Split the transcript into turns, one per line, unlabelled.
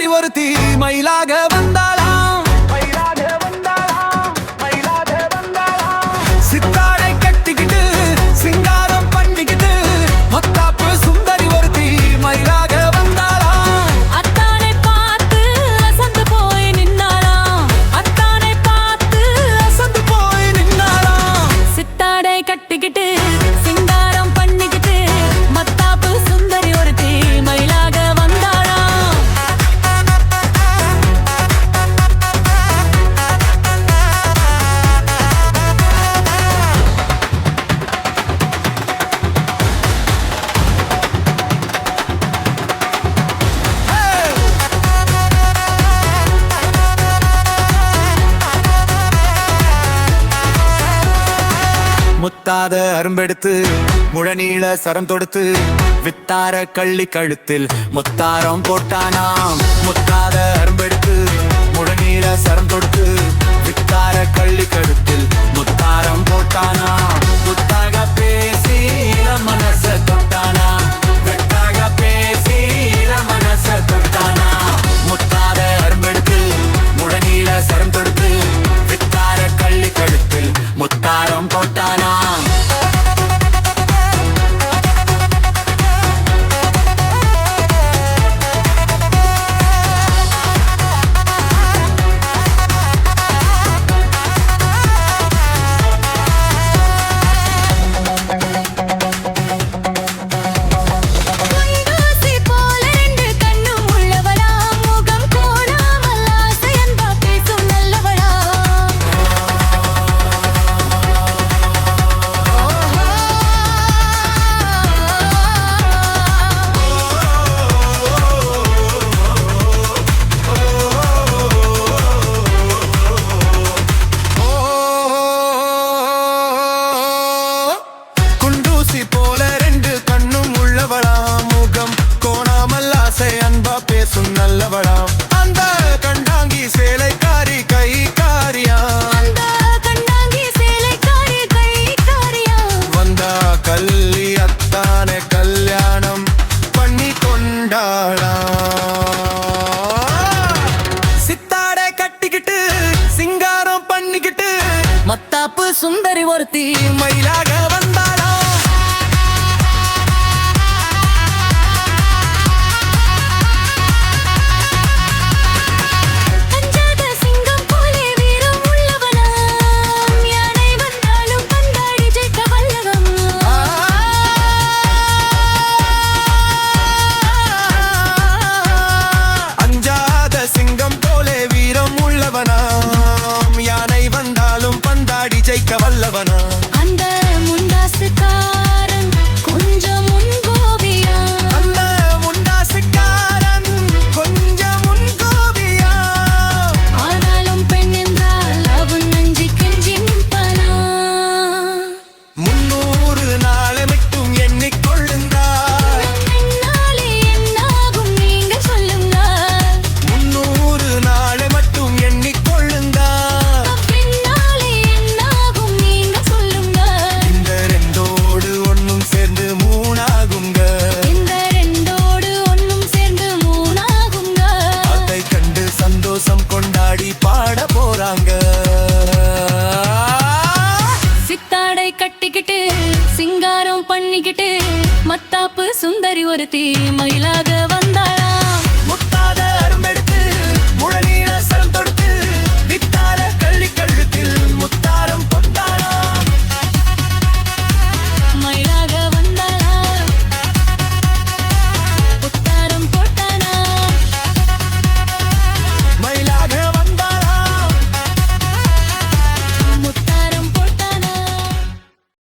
சுந்தரி ஒருத்தி மயிலாக வந்தாளாம். சித்தாடை கட்டிக்கிட்டு சிங்காரம் பண்ணிக்கிட்டு மத்தாப்பு சுந்தரி ஒருத்தி மயிலாக வந்தாளாம்.
அத்தானை பார்த்து அசந்து போய் நின்னாளாம்.
அத்தானை பார்த்து அசந்து போய் நின்னாளாம்.
சித்தாடை கட்டிக்கிட்டு சிங்காரம் பண்ணிக்கிட்டு மத்தாப்பு சுந்தரி ஒருத்தி மயிலாக வந்தாளாம்.
முத்தாத அரும்பெடுத்து முழநீள சரம் தொடுத்து வித்தார கள்ளி கழுத்தில் முத்தாரம் போட்டானாம். முத்தாத அரும்பெடுத்து முழநீள சரம் தொடுத்து வித்தார கள்ளி கழுத்தில் முத்தாரம் போட்டானாம். முத்தாக பேசி மனச தொட்டானா, வெட்டாக பேசி மனச தொட்டானா. முத்தாத அரும்பெடுத்து முழநீள சரம் தொடுத்து வித்தார கள்ளி கழுத்தில் முத்தாரம் போட்டானா.
கைதூசி போல ரெண்டு கண்ணும் உள்ளவளா, முகம் கோணாமல் ஆசை அன்பா பேசும் நல்லவளா.
குண்டூசி போல ரெண்டு கண்ணும் உள்ளவளா, முகம் கோணாமல் ஆசை அன்பா பேசும் நல்லவளா. அந்த கண்டாங்கி சேலைக்காரி கைக்காரியா,
அந்த கண்ணாங்கி சேலைக்காரி கைக்காரியா.
வந்தா கல்லி அத்தானே கல்யாணம் பண்ணி கொண்டாளா. சித்தாடை கட்டிக்கிட்டு சிங்காரம் பண்ணிக்கிட்டு
மத்தாப்பு சுந்தரி ஒருத்தி
மயிலாக வந்தாளா.
அஞ்சாத சிங்கம் போலே வீரம் உள்ளவளாம். யானை வந்தாலும் பந்தாடி ஜெயிக்க வல்லவம்.
அஞ்சாத சிங்கம் போலே வீரம் உள்ளவனாம். யானை வந்தாலும் பந்தாடி ஜெயிக்க வல்லவனா.
அந்த முண்டாசுக்காரன் கொஞ்சம் முன்கோபியா.
அந்த முண்டாசுக்காரன் கொஞ்சம் முன்கோபியா.
ஆனாலும் பெண் என்றால் அவன் நெஞ்சு கெஞ்சி நிற்பனா.
300 நாளை மட்டும் எண்ணிக்கொள்ளுந்தாள்.
என்னாலே என்னாகும் நீங்க சொல்லுங்க.
300 நாளை மட்டும் எண்ணிக்கொள்ளுந்தாள்.
பின்னாலே என்னாகும் நீங்க சொல்லுங்க.
இந்த ரெண்டோடு ஒண்ணும் சேர்ந்து மூணாகுங்க.
இந்த ரெண்டோடு ஒண்ணும் சேர்ந்து மூணாகுங்க.
அதை கண்டு சந்தோஷம் கொண்டாடி பாட போறாங்க.
சித்தாடை கட்டிக்கிட்டு சிங்காரம் பண்ணிக்கிட்டு மத்தாப்பு சுந்தரி ஒருத்தி மயிலாக வந்தாளா.